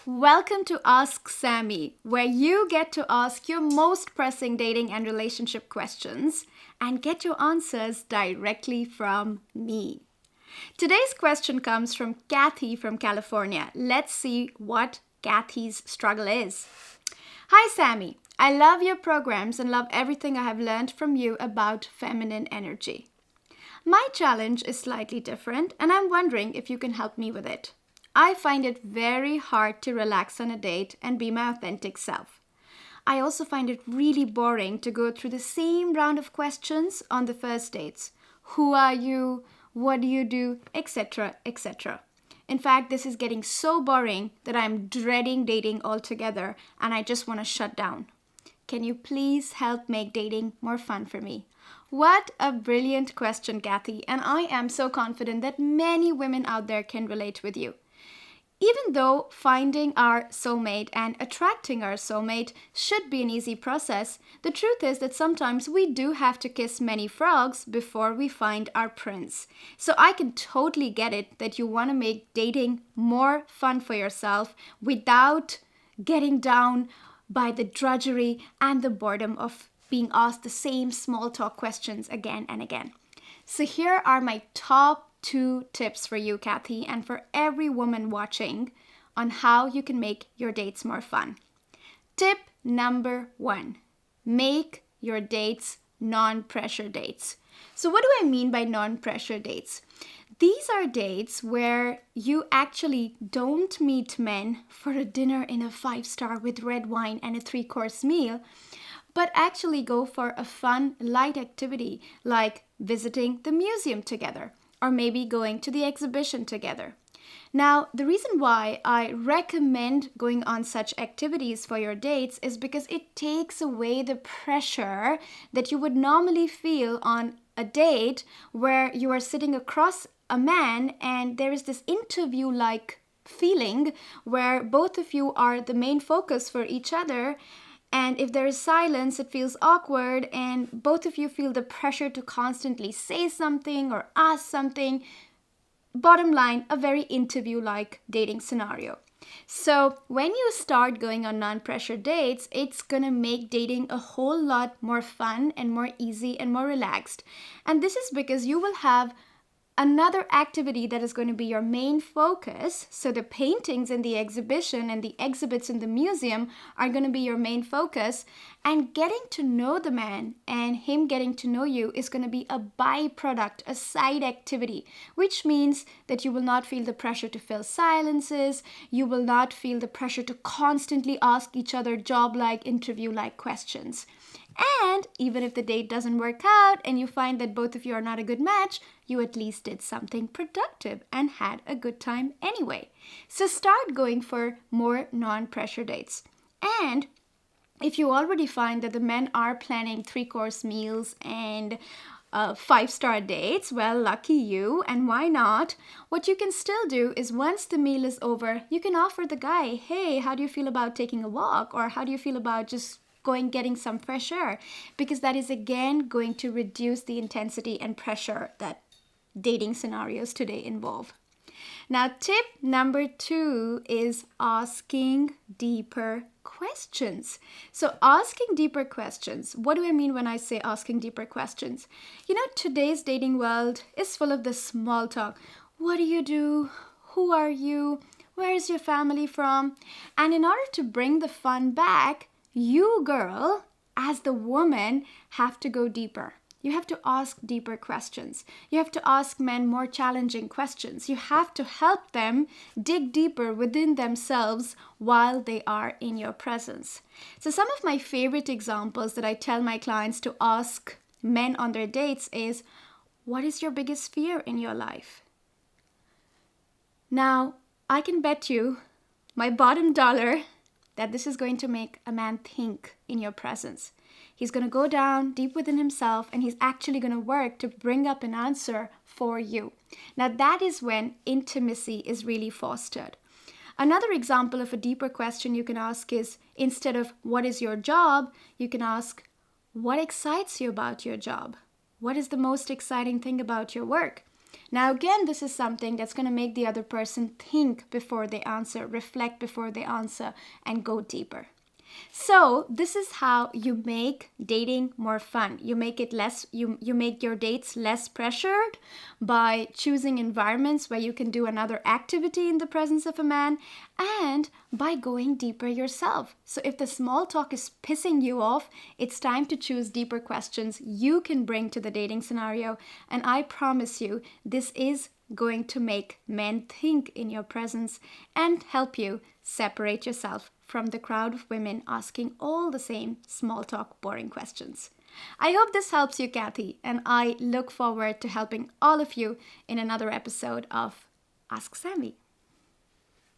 Welcome to Ask Sami, where you get to ask your most pressing dating and relationship questions and get your answers directly from me. Today's question comes from Cathy from California. Let's see what Cathy's struggle is. Hi, Sami. I love your programs and love everything I have learned from you about feminine energy. My challenge is slightly different, and I'm wondering if you can help me with it. I find it very hard to relax on a date and be my authentic self. I also find it really boring to go through the same round of questions on the first dates. Who are you? What do you do? Etc. etc. In fact, this is getting so boring that I'm dreading dating altogether and I just want to shut down. Can you please help make dating more fun for me? What a brilliant question, Cathy, and I am so confident that many women out there can relate with you. Even though finding our soulmate and attracting our soulmate should be an easy process, the truth is that sometimes we do have to kiss many frogs before we find our prince. So I can totally get it that you want to make dating more fun for yourself without getting down by the drudgery and the boredom of being asked the same small talk questions again and again. So here are my top 2 tips for you, Cathy, and for every woman watching on how you can make your dates more fun. Tip number 1, make your dates non-pressure dates. So what do I mean by non-pressure dates? These are dates where you actually don't meet men for a dinner in a 5-star with red wine and a 3-course meal, but actually go for a fun, light activity like visiting the museum together, or maybe going to the exhibition together. Now, the reason why I recommend going on such activities for your dates is because it takes away the pressure that you would normally feel on a date where you are sitting across a man and there is this interview-like feeling where both of you are the main focus for each other. And if there is silence, it feels awkward and both of you feel the pressure to constantly say something or ask something. Bottom line, a very interview-like dating scenario. So when you start going on non-pressure dates, it's going to make dating a whole lot more fun and more easy and more relaxed. And this is because you will have another activity that is going to be your main focus. So the paintings in the exhibition and the exhibits in the museum are going to be your main focus. And getting to know the man and him getting to know you is going to be a byproduct, a side activity, which means that you will not feel the pressure to fill silences. You will not feel the pressure to constantly ask each other job-like, interview-like questions. And even if the date doesn't work out and you find that both of you are not a good match, you at least did something productive and had a good time anyway. So start going for more non-pressure dates. And if you already find that the men are planning 3-course meals and 5-star dates, well, lucky you, and why not? What you can still do is once the meal is over, you can offer the guy, hey, how do you feel about taking a walk? Or how do you feel about just getting some fresh air? Because that is again going to reduce the intensity and pressure that dating scenarios today involve. Now, tip number 2 is asking deeper questions. So asking deeper questions. What do I mean when I say asking deeper questions? You know, today's dating world is full of this small talk. What do you do? Who are you? Where is your family from? And in order to bring the fun back, you, girl, as the woman, have to go deeper. You have to ask deeper questions. You have to ask men more challenging questions. You have to help them dig deeper within themselves while they are in your presence. So some of my favorite examples that I tell my clients to ask men on their dates is, what is your biggest fear in your life? Now, I can bet you my bottom dollar that this is going to make a man think in your presence. He's going to go down deep within himself and he's actually going to work to bring up an answer for you. Now that is when intimacy is really fostered. Another example of a deeper question you can ask is, instead of what is your job, you can ask, what excites you about your job? What is the most exciting thing about your work? Now, again, this is something that's going to make the other person think before they answer, reflect before they answer, and go deeper. So this is how you make dating more fun. You make it less, you make your dates less pressured by choosing environments where you can do another activity in the presence of a man, and by going deeper yourself. So if the small talk is pissing you off, it's time to choose deeper questions you can bring to the dating scenario. And I promise you, this is going to make men think in your presence and help you separate yourself from the crowd of women asking all the same small talk, boring questions. I hope this helps you, Cathy, and I look forward to helping all of you in another episode of Ask Sami.